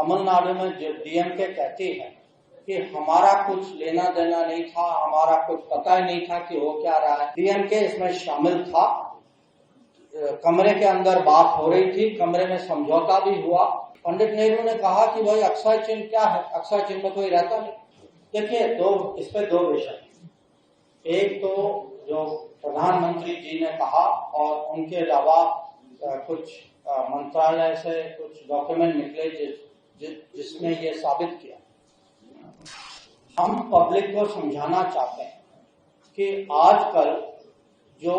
तमिलनाडु में जो डीएमके कहती है कि हमारा कुछ लेना देना नहीं था, हमारा कुछ पता ही नहीं था कि हो क्या रहा है। डीएमके इसमें शामिल था, कमरे के अंदर बात हो रही थी, कमरे में समझौता भी हुआ। पंडित नेहरू ने कहा कि भाई अक्षय चिन्ह क्या है, अक्षय चिन्ह में कोई रहता नहीं। देखिए इस पे दो विषय, एक तो जो प्रधानमंत्री जी ने कहा और उनके अलावा कुछ मंत्रालय से कुछ डॉक्यूमेंट निकले जिसने ये साबित किया। हम पब्लिक को समझाना चाहते हैं कि आजकल जो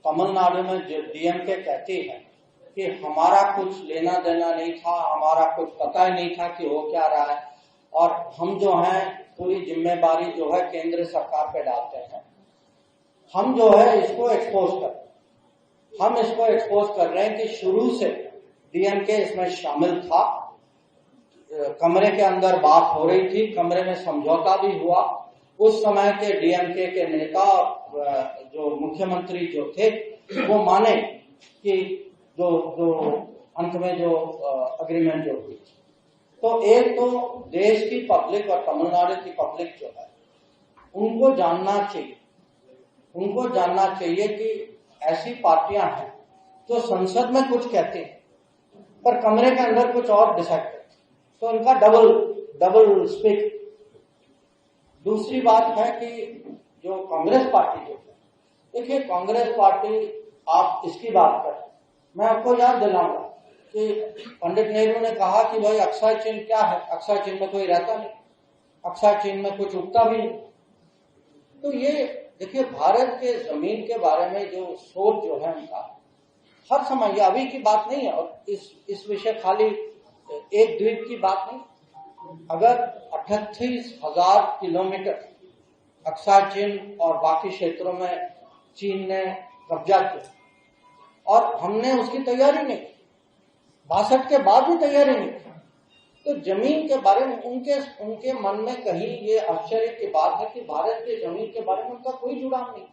तमिलनाडु में जो डीएमके कहती है कि हमारा कुछ लेना देना नहीं था, हमारा कुछ पता ही नहीं था कि हो क्या रहा है, और हम जो है पूरी जिम्मेदारी जो है केंद्र सरकार पे डालते हैं। हम जो है इसको एक्सपोज कर रहे हैं कि शुरू से डीएमके इसमें शामिल था, कमरे के अंदर बात हो रही थी, कमरे में समझौता भी हुआ। उस समय के डीएमके के नेता जो मुख्यमंत्री जो थे वो माने कि जो अंत में जो अग्रीमेंट जो हुई। तो एक तो देश की पब्लिक और तमिलनाडु की पब्लिक जो है उनको जानना चाहिए कि ऐसी पार्टियां हैं जो संसद में कुछ कहती हैं पर कमरे के अंदर कुछ और डिसाइड करती, तो इनका डबल स्पीक। दूसरी बात है कि जो कांग्रेस पार्टी जो है, देखिए कांग्रेस पार्टी, आप इसकी बात करें, मैं आपको याद दिलाऊंगा कि पंडित नेहरू ने कहा कि भाई अक्षय चिन्ह क्या है, अक्षय चिन्ह में कोई रहता नहीं, अक्षय चिन्ह में कुछ उगता भी नहीं। तो ये देखिए भारत के जमीन के बारे में जो सोच जो है उनका हर समय, ये अभी की बात नहीं है और इस विषय खाली एक द्वीप की बात नहीं। अगर 38,000 किलोमीटर अक्षय चिन्ह और बाकी क्षेत्रों में चीन ने कब्जा किया और हमने उसकी तैयारी नहीं की, 62 के बाद भी तैयारी नहीं की, तो जमीन के बारे में उनके मन में कहीं ये आश्चर्य की बात है कि भारत के जमीन के बारे में उनका कोई जुड़ाव नहीं।